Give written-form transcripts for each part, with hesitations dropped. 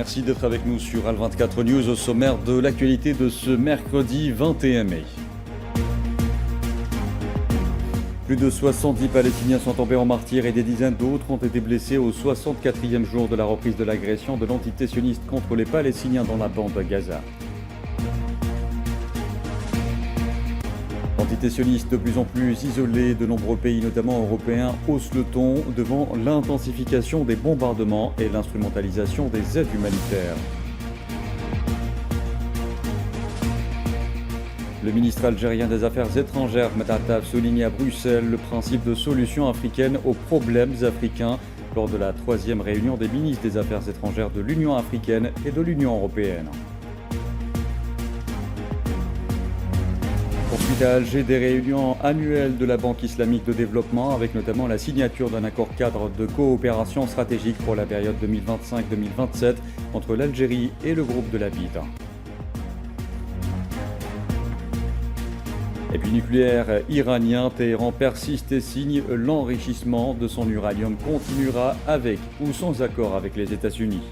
Merci d'être avec nous sur Al24 News au sommaire de l'actualité de ce mercredi 21 mai. Plus de 70 Palestiniens sont tombés en martyrs et des dizaines d'autres ont été blessés au 64e jour de la reprise de l'agression de l'entité sioniste contre les Palestiniens dans la bande de Gaza. L'entité sioniste de plus en plus isolée, de nombreux pays, notamment européens, haussent le ton devant l'intensification des bombardements et l'instrumentalisation des aides humanitaires. Le ministre algérien des Affaires étrangères, Matataf, souligne à Bruxelles le principe de solution africaine aux problèmes africains lors de la 3e réunion des ministres des Affaires étrangères de l'Union africaine et de l'Union européenne. Ensuite à Alger, des réunions annuelles de la Banque islamique de développement avec notamment la signature d'un accord cadre de coopération stratégique pour la période 2025-2027 entre l'Algérie et le groupe de la BID. Et puis nucléaire iranien, Téhéran persiste et signe l'enrichissement de son uranium continuera avec ou sans accord avec les États-Unis.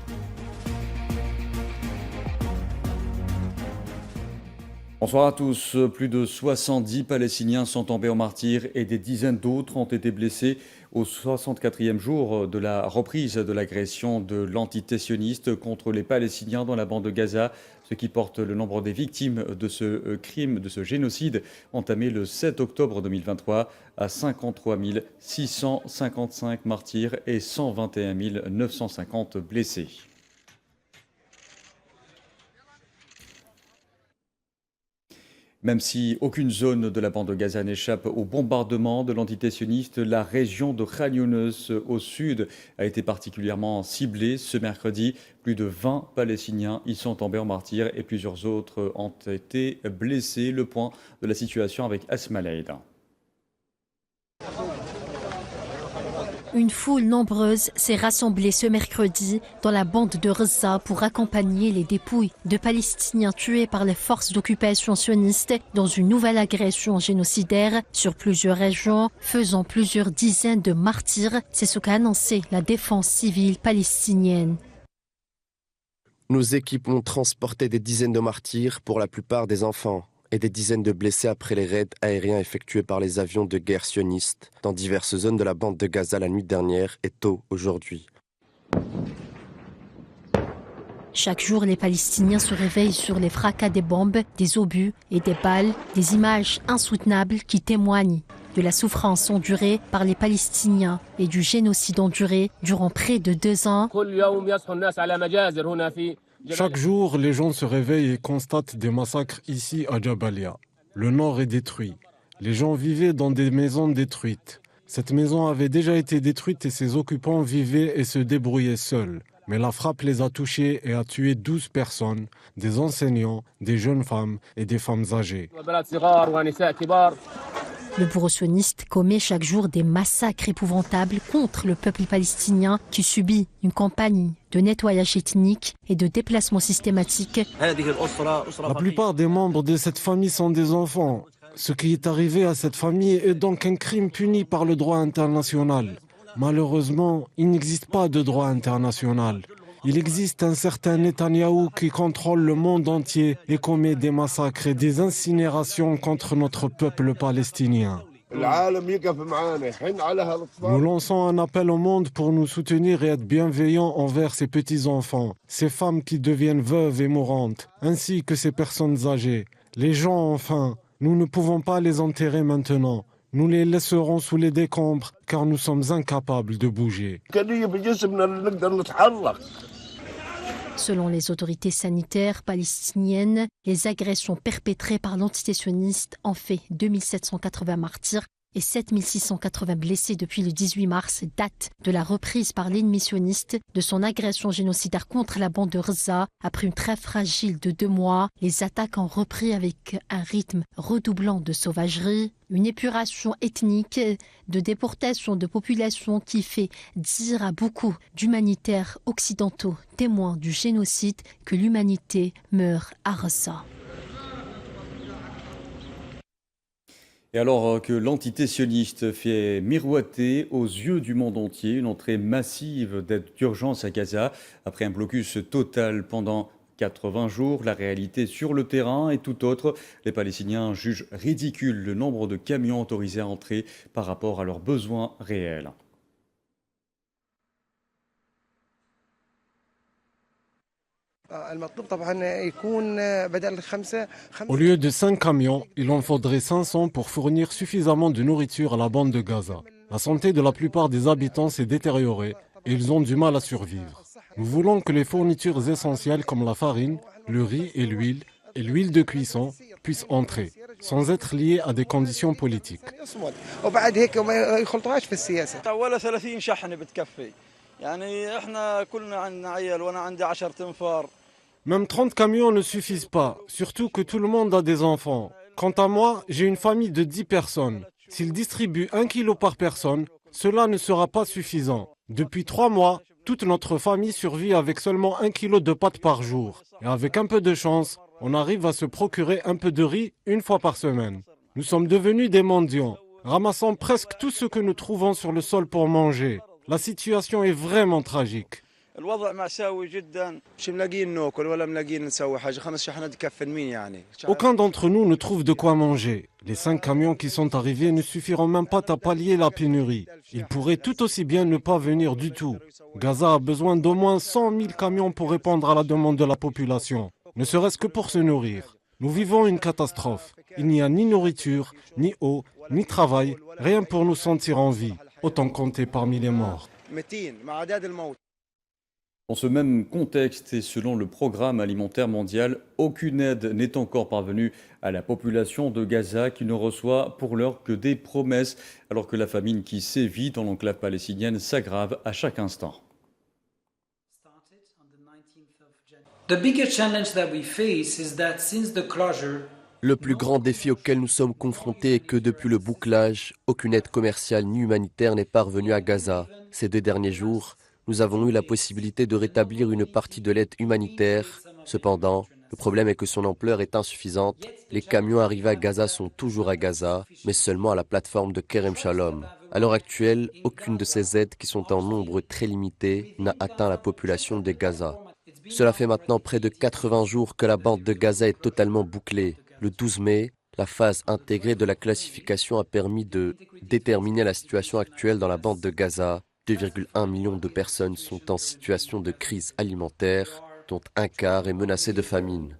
Bonsoir à tous. Plus de 70 Palestiniens sont tombés en martyrs et des dizaines d'autres ont été blessés au 64e jour de la reprise de l'agression de l'entité sioniste contre les Palestiniens dans la bande de Gaza, ce qui porte le nombre des victimes de ce crime, de ce génocide entamé le 7 octobre 2023 à 53 655 martyrs et 121 950 blessés. Même si aucune zone de la bande de Gaza n'échappe au bombardement de l'entité sioniste, la région de Khan Younes au sud a été particulièrement ciblée ce mercredi. Plus de 20 Palestiniens y sont tombés en martyrs et plusieurs autres ont été blessés. Le point de la situation avec Asma Laïd. Une foule nombreuse s'est rassemblée ce mercredi dans la bande de Gaza pour accompagner les dépouilles de Palestiniens tués par les forces d'occupation sionistes dans une nouvelle agression génocidaire sur plusieurs régions, faisant plusieurs dizaines de martyrs. C'est ce qu'a annoncé la défense civile palestinienne. Nos équipes ont transporté des dizaines de martyrs, pour la plupart des enfants, et des dizaines de blessés après les raids aériens effectués par les avions de guerre sionistes dans diverses zones de la bande de Gaza la nuit dernière et tôt aujourd'hui. Chaque jour, les Palestiniens se réveillent sur les fracas des bombes, des obus et des balles, des images insoutenables qui témoignent de la souffrance endurée par les Palestiniens et du génocide enduré durant près de 2 ans. Chaque jour, les gens se réveillent et constatent des massacres ici à Jabalia. Le nord est détruit. Les gens vivaient dans des maisons détruites. Cette maison avait déjà été détruite et ses occupants vivaient et se débrouillaient seuls. Mais la frappe les a touchés et a tué 12 personnes, des enseignants, des jeunes femmes et des femmes âgées. Le bourreau sioniste commet chaque jour des massacres épouvantables contre le peuple palestinien qui subit une campagne de nettoyage ethnique et de déplacement systématique. La plupart des membres de cette famille sont des enfants. Ce qui est arrivé à cette famille est donc un crime puni par le droit international. Malheureusement, il n'existe pas de droit international. Il existe un certain Netanyahou qui contrôle le monde entier et commet des massacres et des incinérations contre notre peuple palestinien. Nous lançons un appel au monde pour nous soutenir et être bienveillants envers ces petits-enfants, ces femmes qui deviennent veuves et mourantes, ainsi que ces personnes âgées. Les gens, enfin, nous ne pouvons pas les enterrer maintenant. Nous les laisserons sous les décombres car nous sommes incapables de bouger. Selon les autorités sanitaires palestiniennes, les agressions perpétrées par l'entité sioniste ont fait 2780 martyrs et 7680 blessés depuis le 18 mars, date de la reprise par l'ennemi sioniste de son agression génocidaire contre la bande de Gaza. Après une trêve fragile de 2 mois, les attaques ont repris avec un rythme redoublant de sauvagerie, une épuration ethnique, de déportation de populations qui fait dire à beaucoup d'humanitaires occidentaux témoins du génocide que l'humanité meurt à Gaza. Et alors que l'entité sioniste fait miroiter aux yeux du monde entier une entrée massive d'aide d'urgence à Gaza, après un blocus total pendant 80 jours, la réalité sur le terrain est tout autre. Les Palestiniens jugent ridicule le nombre de camions autorisés à entrer par rapport à leurs besoins réels. Au lieu de 5 camions, il en faudrait 500 pour fournir suffisamment de nourriture à la bande de Gaza. La santé de la plupart des habitants s'est détériorée et ils ont du mal à survivre. Nous voulons que les fournitures essentielles comme la farine, le riz et l'huile de cuisson puissent entrer, sans être liées à des conditions politiques. Même 30 camions ne suffisent pas, surtout que tout le monde a des enfants. Quant à moi, j'ai une famille de 10 personnes. S'ils distribuent 1 kilo par personne, cela ne sera pas suffisant. Depuis 3 mois, toute notre famille survit avec seulement 1 kilo de pâtes par jour. Et avec un peu de chance, on arrive à se procurer un peu de riz une fois par semaine. Nous sommes devenus des mendiants, ramassant presque tout ce que nous trouvons sur le sol pour manger. La situation est vraiment tragique. Aucun d'entre nous ne trouve de quoi manger. Les 5 camions qui sont arrivés ne suffiront même pas à pallier la pénurie. Ils pourraient tout aussi bien ne pas venir du tout. Gaza a besoin d'au moins 100 000 camions pour répondre à la demande de la population, ne serait-ce que pour se nourrir. Nous vivons une catastrophe. Il n'y a ni nourriture, ni eau, ni travail, rien pour nous sentir en vie. Autant compter parmi les morts. Dans ce même contexte et selon le Programme alimentaire mondial, aucune aide n'est encore parvenue à la population de Gaza qui ne reçoit pour l'heure que des promesses, alors que la famine qui sévit dans l'enclave palestinienne s'aggrave à chaque instant. Le plus grand défi auquel nous sommes confrontés est que depuis le bouclage, aucune aide commerciale ni humanitaire n'est parvenue à Gaza. Ces 2 derniers jours, nous avons eu la possibilité de rétablir une partie de l'aide humanitaire. Cependant, le problème est que son ampleur est insuffisante. Les camions arrivés à Gaza sont toujours à Gaza, mais seulement à la plateforme de Kerem Shalom. À l'heure actuelle, aucune de ces aides, qui sont en nombre très limité, n'a atteint la population de Gaza. Cela fait maintenant près de 80 jours que la bande de Gaza est totalement bouclée. Le 12 mai, la phase intégrée de la classification a permis de déterminer la situation actuelle dans la bande de Gaza. 2,1 millions de personnes sont en situation de crise alimentaire, dont un quart est menacé de famine.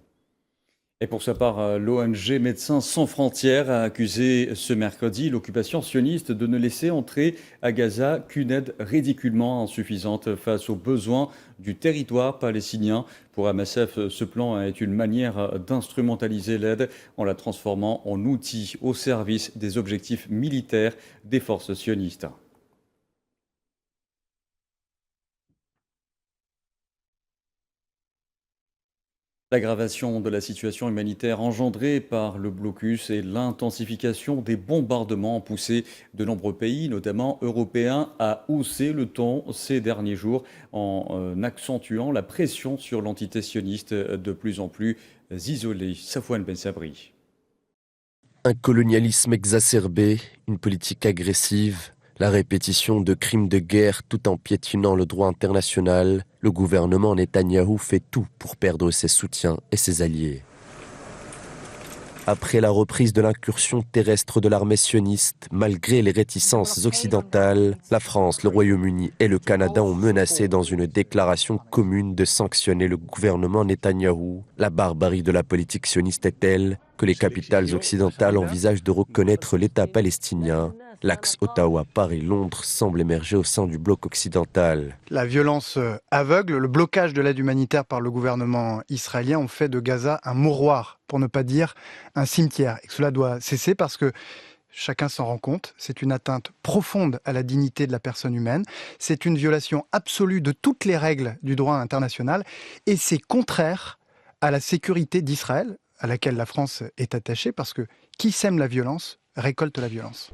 Et pour sa part, l'ONG Médecins sans frontières a accusé ce mercredi l'occupation sioniste de ne laisser entrer à Gaza qu'une aide ridiculement insuffisante face aux besoins du territoire palestinien. Pour MSF, ce plan est une manière d'instrumentaliser l'aide en la transformant en outil au service des objectifs militaires des forces sionistes. L'aggravation de la situation humanitaire engendrée par le blocus et l'intensification des bombardements ont poussé de nombreux pays, notamment européens, à hausser le ton ces derniers jours en accentuant la pression sur l'entité sioniste de plus en plus isolée. Safouane Ben Sabri. Un colonialisme exacerbé, une politique agressive, la répétition de crimes de guerre tout en piétinant le droit international, le gouvernement Netanyahou fait tout pour perdre ses soutiens et ses alliés. Après la reprise de l'incursion terrestre de l'armée sioniste, malgré les réticences occidentales, la France, le Royaume-Uni et le Canada ont menacé dans une déclaration commune de sanctionner le gouvernement Netanyahou. La barbarie de la politique sioniste est telle que les capitales occidentales envisagent de reconnaître l'État palestinien. L'axe Ottawa-Paris-Londres semble émerger au sein du bloc occidental. La violence aveugle, le blocage de l'aide humanitaire par le gouvernement israélien ont fait de Gaza un mouroir, pour ne pas dire un cimetière. Et que cela doit cesser parce que chacun s'en rend compte, c'est une atteinte profonde à la dignité de la personne humaine, c'est une violation absolue de toutes les règles du droit international et c'est contraire à la sécurité d'Israël, à laquelle la France est attachée, parce que qui sème la violence récolte la violence.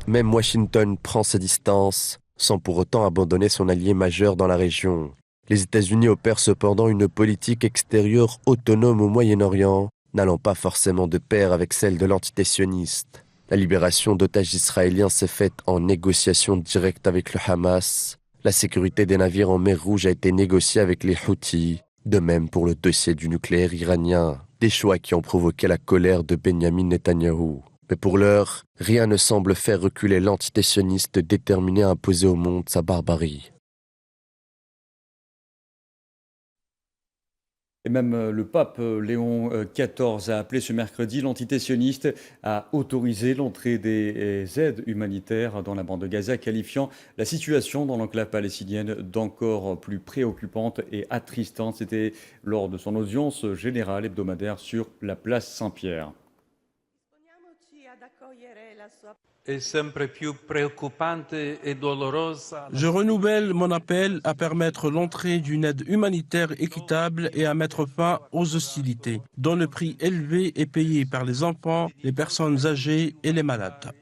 Même Washington prend ses distances, sans pour autant abandonner son allié majeur dans la région. Les États-Unis opèrent cependant une politique extérieure autonome au Moyen-Orient, n'allant pas forcément de pair avec celle de l'entité sioniste. La libération d'otages israéliens s'est faite en négociation directe avec le Hamas. La sécurité des navires en mer Rouge a été négociée avec les Houthis. De même pour le dossier du nucléaire iranien, des choix qui ont provoqué la colère de Benyamin Netanyahou. Mais pour l'heure, rien ne semble faire reculer l'entité sioniste déterminée à imposer au monde sa barbarie. Et même le pape Léon XIV a appelé ce mercredi l'entité sioniste à autoriser l'entrée des aides humanitaires dans la bande de Gaza, qualifiant la situation dans l'enclave palestinienne d'encore plus préoccupante et attristante. C'était lors de son audience générale hebdomadaire sur la place Saint-Pierre. Je renouvelle mon appel à permettre l'entrée d'une aide humanitaire équitable et à mettre fin aux hostilités, dont le prix élevé est payé par les enfants, les personnes âgées et les malades.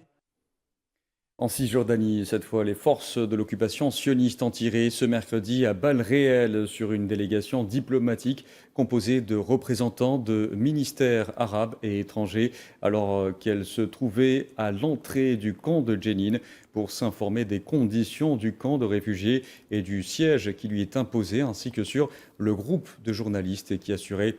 En Cisjordanie, cette fois, les forces de l'occupation sioniste ont tiré ce mercredi à balles réelles sur une délégation diplomatique composée de représentants de ministères arabes et étrangers, alors qu'elle se trouvait à l'entrée du camp de Jenin pour s'informer des conditions du camp de réfugiés et du siège qui lui est imposé, ainsi que sur le groupe de journalistes qui assurait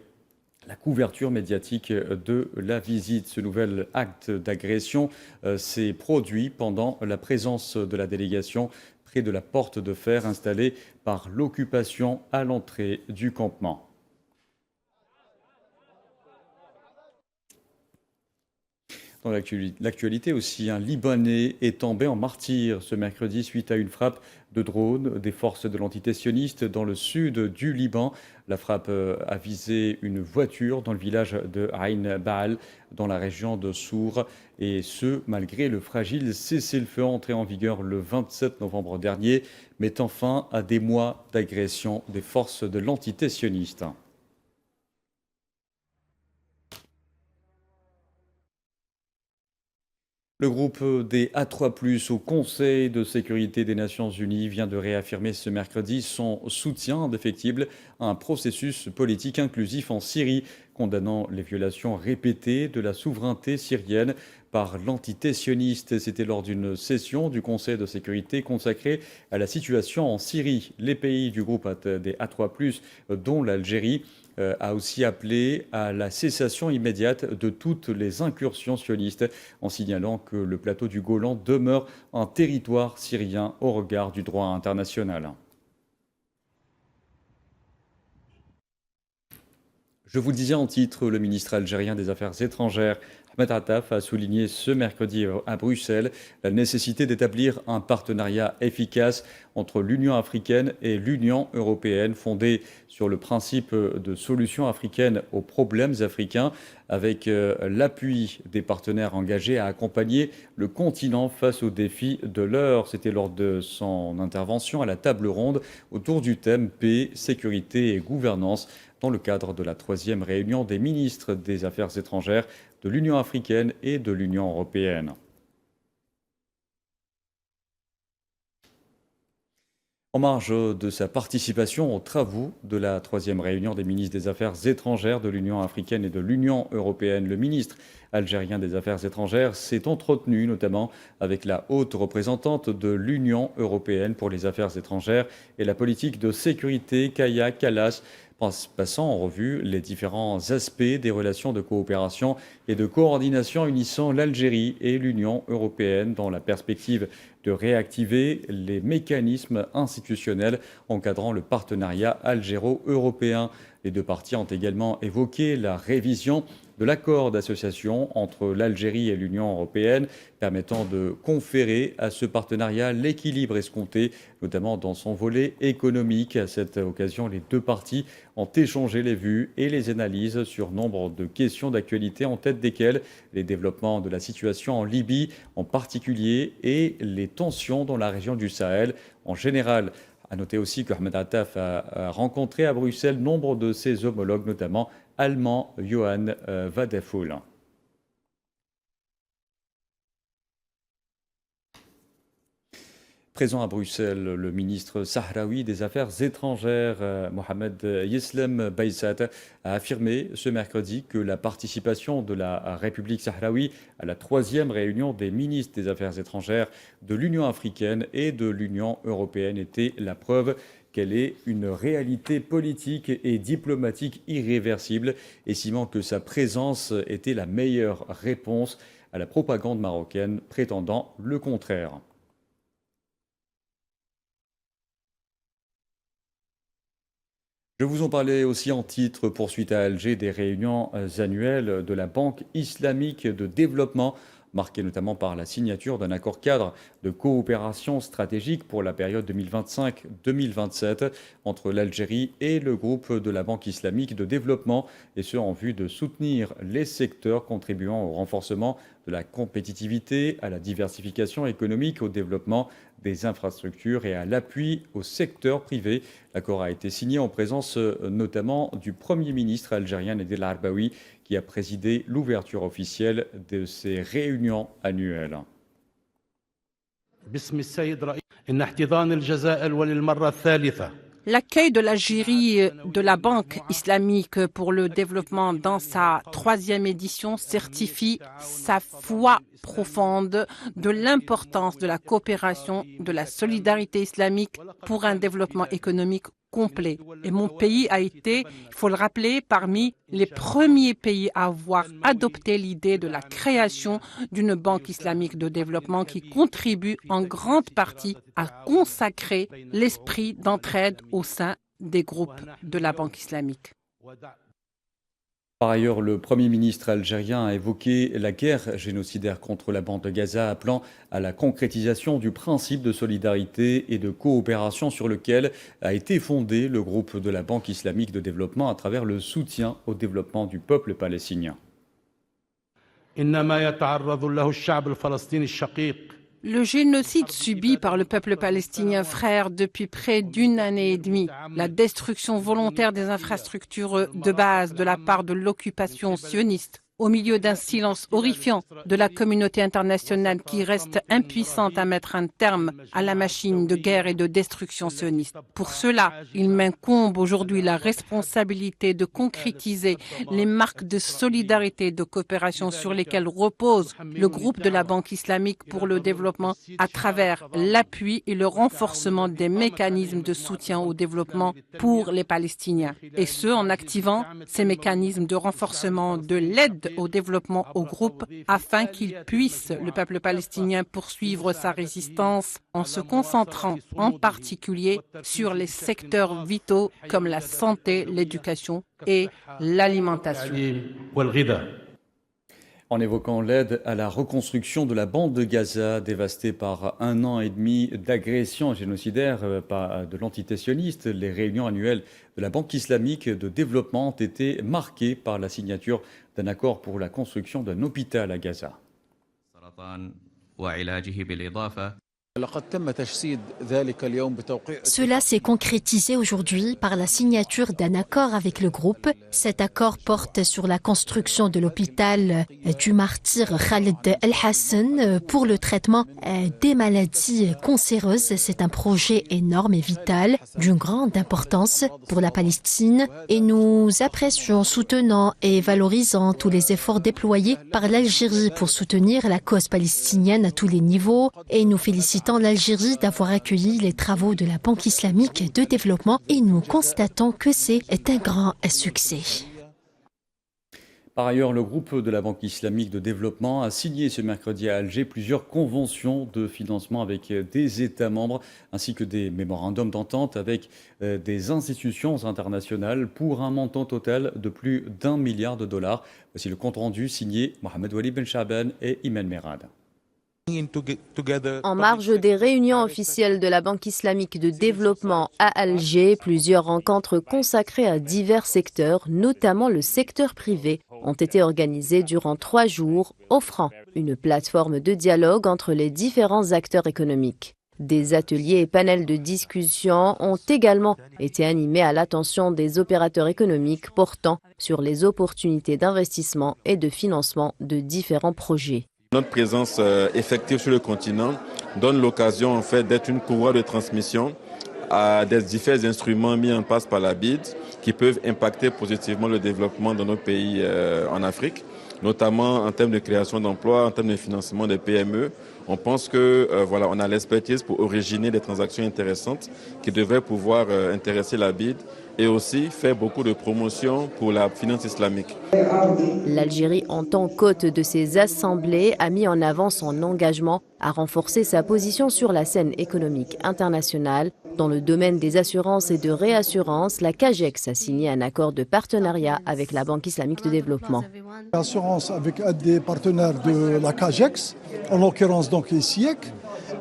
la couverture médiatique de la visite. Ce nouvel acte d'agression s'est produit pendant la présence de la délégation près de la porte de fer installée par l'occupation à l'entrée du campement. Dans l'actualité aussi, un Libanais est tombé en martyr ce mercredi suite à une frappe de drone des forces de l'entité sioniste dans le sud du Liban. La frappe a visé une voiture dans le village de Ain Baal, dans la région de Sour, et ce, malgré le fragile cessez-le-feu entré en vigueur le 27 novembre dernier, mettant fin à des mois d'agression des forces de l'entité sioniste. Le groupe des A3+, au Conseil de sécurité des Nations Unies, vient de réaffirmer ce mercredi son soutien indéfectible à un processus politique inclusif en Syrie, condamnant les violations répétées de la souveraineté syrienne par l'entité sioniste. C'était lors d'une session du Conseil de sécurité consacrée à la situation en Syrie. Les pays du groupe des A3+, dont l'Algérie, a aussi appelé à la cessation immédiate de toutes les incursions sionistes, en signalant que le plateau du Golan demeure un territoire syrien au regard du droit international. Je vous le disais en titre, le ministre algérien des Affaires étrangères, Ahmed Attaf, a souligné ce mercredi à Bruxelles la nécessité d'établir un partenariat efficace entre l'Union africaine et l'Union européenne, fondé sur le principe de solution africaine aux problèmes africains, avec l'appui des partenaires engagés à accompagner le continent face aux défis de l'heure. C'était lors de son intervention à la table ronde autour du thème paix, sécurité et gouvernance, dans le cadre de la 3e réunion des ministres des Affaires étrangères de l'Union africaine et de l'Union européenne. En marge de sa participation aux travaux de la 3e réunion des ministres des Affaires étrangères de l'Union africaine et de l'Union européenne, le ministre algérien des Affaires étrangères s'est entretenu notamment avec la haute représentante de l'Union européenne pour les affaires étrangères et la politique de sécurité, Kaya Kallas, passant en revue les différents aspects des relations de coopération et de coordination unissant l'Algérie et l'Union européenne dans la perspective de réactiver les mécanismes institutionnels encadrant le partenariat algéro-européen. Les deux parties ont également évoqué la révision de l'accord d'association entre l'Algérie et l'Union européenne, permettant de conférer à ce partenariat l'équilibre escompté, notamment dans son volet économique. À cette occasion, les deux parties ont échangé les vues et les analyses sur nombre de questions d'actualité, en tête desquelles les développements de la situation en Libye en particulier et les tensions dans la région du Sahel en général. À noter aussi que Ahmed Attaf a rencontré à Bruxelles nombre de ses homologues, notamment allemand Johann Wadephul. Présent à Bruxelles, le ministre sahraoui des Affaires étrangères, Mohamed Yeslem Baïsat, a affirmé ce mercredi que la participation de la République sahraoui à la 3e réunion des ministres des Affaires étrangères de l'Union africaine et de l'Union européenne était la preuve qu'elle est une réalité politique et diplomatique irréversible, estimant que sa présence était la meilleure réponse à la propagande marocaine prétendant le contraire. Je vous en parlais aussi en titre, poursuite à Alger des réunions annuelles de la Banque islamique de développement, marquées notamment par la signature d'un accord cadre de coopération stratégique pour la période 2025-2027 entre l'Algérie et le groupe de la Banque islamique de développement, et ce en vue de soutenir les secteurs contribuant au renforcement de la compétitivité, à la diversification économique, au développement des infrastructures et à l'appui au secteur privé. L'accord a été signé en présence notamment du Premier ministre algérien Nedel Arbaoui, qui a présidé l'ouverture officielle de ces réunions annuelles. L'accueil de l'Algérie de la Banque islamique pour le développement dans sa 3e édition certifie sa foi profonde de l'importance de la coopération, de la solidarité islamique pour un développement économique complet. Et mon pays a été, il faut le rappeler, parmi les premiers pays à avoir adopté l'idée de la création d'une banque islamique de développement qui contribue en grande partie à consacrer l'esprit d'entraide au sein des groupes de la banque islamique. Par ailleurs, le Premier ministre algérien a évoqué la guerre génocidaire contre la bande de Gaza, appelant à la concrétisation du principe de solidarité et de coopération sur lequel a été fondé le groupe de la Banque islamique de développement à travers le soutien au développement du peuple palestinien. Le génocide subi par le peuple palestinien frère depuis près d'1 année et demie, la destruction volontaire des infrastructures de base de la part de l'occupation sioniste, au milieu d'un silence horrifiant de la communauté internationale qui reste impuissante à mettre un terme à la machine de guerre et de destruction sioniste. Pour cela, il m'incombe aujourd'hui la responsabilité de concrétiser les marques de solidarité et de coopération sur lesquelles repose le groupe de la Banque islamique pour le développement à travers l'appui et le renforcement des mécanismes de soutien au développement pour les Palestiniens. Et ce, en activant ces mécanismes de renforcement de l'aide au développement au groupe afin qu'il puisse, le peuple palestinien, poursuivre sa résistance en se concentrant en particulier sur les secteurs vitaux comme la santé, l'éducation et l'alimentation. En évoquant l'aide à la reconstruction de la bande de Gaza, dévastée par 1 an et demi d'agression génocidaire de l'entité sioniste, les réunions annuelles de la Banque islamique de développement ont été marquées par la signature d'un accord pour la construction d'un hôpital à Gaza. Cela s'est concrétisé aujourd'hui par la signature d'un accord avec le groupe. Cet accord porte sur la construction de l'hôpital du martyr Khaled El-Hassan pour le traitement des maladies cancéreuses. C'est un projet énorme et vital, d'une grande importance pour la Palestine, et nous apprécions, soutenant et valorisant tous les efforts déployés par l'Algérie pour soutenir la cause palestinienne à tous les niveaux, et nous félicitons l'Algérie d'avoir accueilli les travaux de la Banque islamique de développement, et nous constatons que c'est un grand succès. Par ailleurs, le groupe de la Banque islamique de développement a signé ce mercredi à Alger plusieurs conventions de financement avec des États membres ainsi que des mémorandums d'entente avec des institutions internationales pour un montant total de plus d'1 milliard de dollars. Voici le compte-rendu signé Mohamed Walid Ben Chaban et Imen Merad. En marge des réunions officielles de la Banque islamique de développement à Alger, plusieurs rencontres consacrées à divers secteurs, notamment le secteur privé, ont été organisées durant 3 jours, offrant une plateforme de dialogue entre les différents acteurs économiques. Des ateliers et panels de discussion ont également été animés à l'attention des opérateurs économiques portant sur les opportunités d'investissement et de financement de différents projets. Notre présence effective sur le continent donne l'occasion en fait d'être une courroie de transmission à des différents instruments mis en place par la BID qui peuvent impacter positivement le développement de nos pays en Afrique, notamment en termes de création d'emplois, en termes de financement des PME. On pense que on a l'expertise pour originer des transactions intéressantes qui devraient pouvoir intéresser la BID et aussi faire beaucoup de promotion pour la finance islamique. L'Algérie, en tant qu'hôte de ces assemblées, a mis en avant son engagement à renforcer sa position sur la scène économique internationale. Dans le domaine des assurances et de réassurances, la CAGEX a signé un accord de partenariat avec la Banque islamique de développement. L'assurance avec un des partenaires de la CAGEX, en l'occurrence donc SIEC.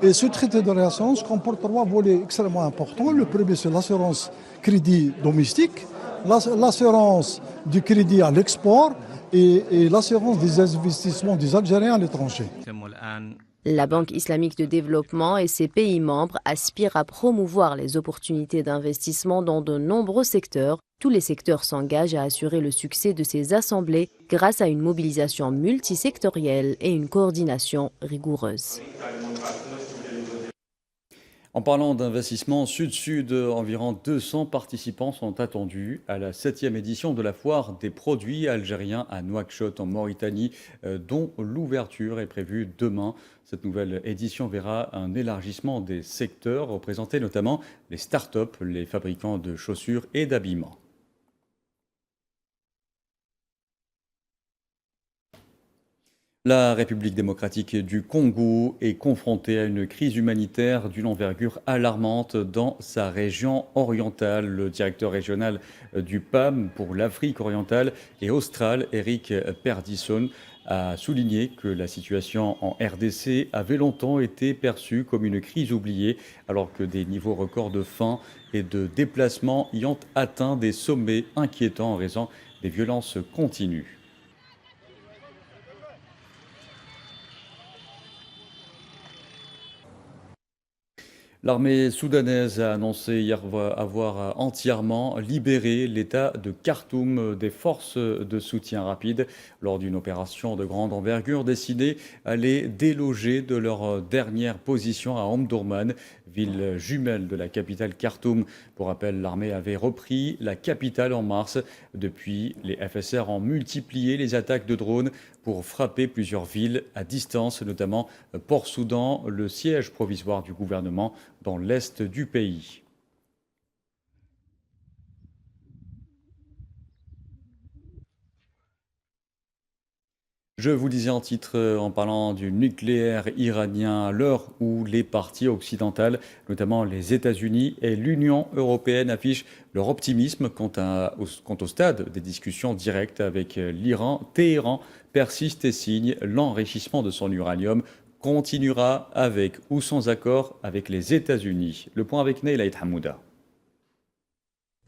Et ce traité de réassurance comporte 3 volets extrêmement importants. Le premier, c'est l'assurance crédit domestique, l'assurance du crédit à l'export et l'assurance des investissements des Algériens à l'étranger. La Banque islamique de développement et ses pays membres aspirent à promouvoir les opportunités d'investissement dans de nombreux secteurs. Tous les secteurs s'engagent à assurer le succès de ces assemblées grâce à une mobilisation multisectorielle et une coordination rigoureuse. En parlant d'investissement sud-sud, environ 200 participants sont attendus à la 7e édition de la foire des produits algériens à Nouakchott en Mauritanie, dont l'ouverture est prévue demain. Cette nouvelle édition verra un élargissement des secteurs, représentés notamment les start-up, les fabricants de chaussures et d'habillement. La République démocratique du Congo est confrontée à une crise humanitaire d'une envergure alarmante dans sa région orientale. Le directeur régional du PAM pour l'Afrique orientale et australe, Eric Perdisson, a souligné que la situation en RDC avait longtemps été perçue comme une crise oubliée, alors que des niveaux records de faim et de déplacement y ont atteint des sommets inquiétants en raison des violences continues. L'armée soudanaise a annoncé hier avoir entièrement libéré l'État de Khartoum des forces de soutien rapide lors d'une opération de grande envergure destinée à les déloger de leur dernière position à Omdurman, ville jumelle de la capitale Khartoum. Pour rappel, l'armée avait repris la capitale en mars. Depuis, les FSR ont multiplié les attaques de drones pour frapper plusieurs villes à distance, notamment Port-Soudan, le siège provisoire du gouvernement dans l'est du pays. Je vous disais en titre, en parlant du nucléaire iranien, à l'heure où les parties occidentales, notamment les États-Unis et l'Union européenne, affichent leur optimisme quant au stade des discussions directes avec l'Iran, Téhéran persiste et signe l'enrichissement de son uranium continuera avec ou sans accord avec les États-Unis. Le point avec Neila Hamouda.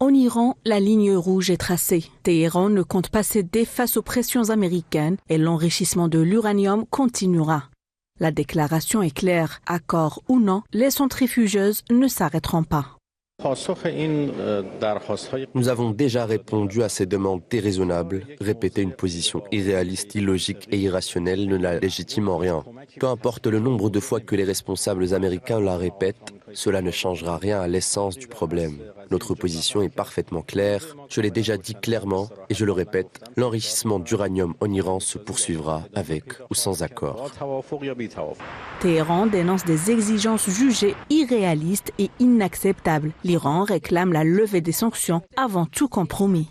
En Iran, la ligne rouge est tracée. Téhéran ne compte pas céder face aux pressions américaines et l'enrichissement de l'uranium continuera. La déclaration est claire, accord ou non, les centrifugeuses ne s'arrêteront pas. Nous avons déjà répondu à ces demandes déraisonnables. Répéter une position irréaliste, illogique et irrationnelle ne la légitime en rien. Peu importe le nombre de fois que les responsables américains la répètent, cela ne changera rien à l'essence du problème. Notre position est parfaitement claire. Je l'ai déjà dit clairement et je le répète, l'enrichissement d'uranium en Iran se poursuivra avec ou sans accord. Téhéran dénonce des exigences jugées irréalistes et inacceptables. L'Iran réclame la levée des sanctions avant tout compromis.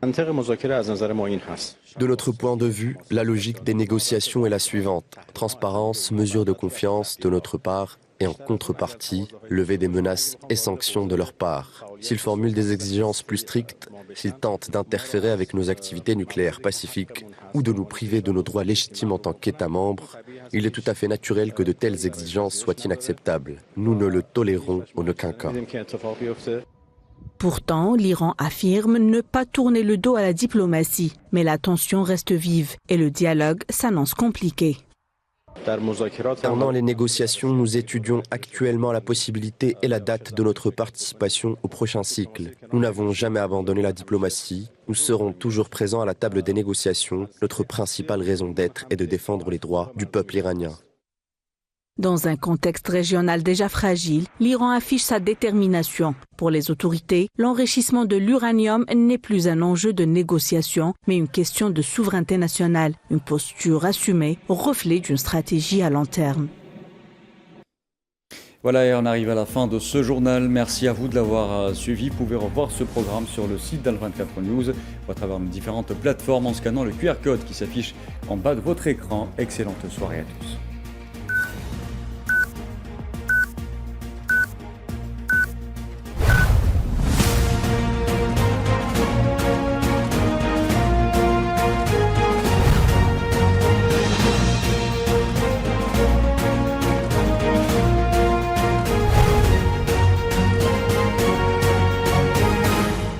De notre point de vue, la logique des négociations est la suivante. Transparence, mesure de confiance de notre part et en contrepartie, lever des menaces et sanctions de leur part. S'ils formulent des exigences plus strictes, s'ils tentent d'interférer avec nos activités nucléaires pacifiques ou de nous priver de nos droits légitimes en tant qu'État membre, il est tout à fait naturel que de telles exigences soient inacceptables. Nous ne le tolérons en aucun cas. Pourtant, l'Iran affirme ne pas tourner le dos à la diplomatie, mais la tension reste vive et le dialogue s'annonce compliqué. Pendant les négociations, nous étudions actuellement la possibilité et la date de notre participation au prochain cycle. Nous n'avons jamais abandonné la diplomatie. Nous serons toujours présents à la table des négociations. Notre principale raison d'être est de défendre les droits du peuple iranien. Dans un contexte régional déjà fragile, l'Iran affiche sa détermination. Pour les autorités, l'enrichissement de l'uranium n'est plus un enjeu de négociation, mais une question de souveraineté nationale, une posture assumée, reflet d'une stratégie à long terme. Voilà, et on arrive à la fin de ce journal. Merci à vous de l'avoir suivi. Vous pouvez revoir ce programme sur le site d'Al24 News ou à travers nos différentes plateformes en scannant le QR code qui s'affiche en bas de votre écran. Excellente soirée à tous.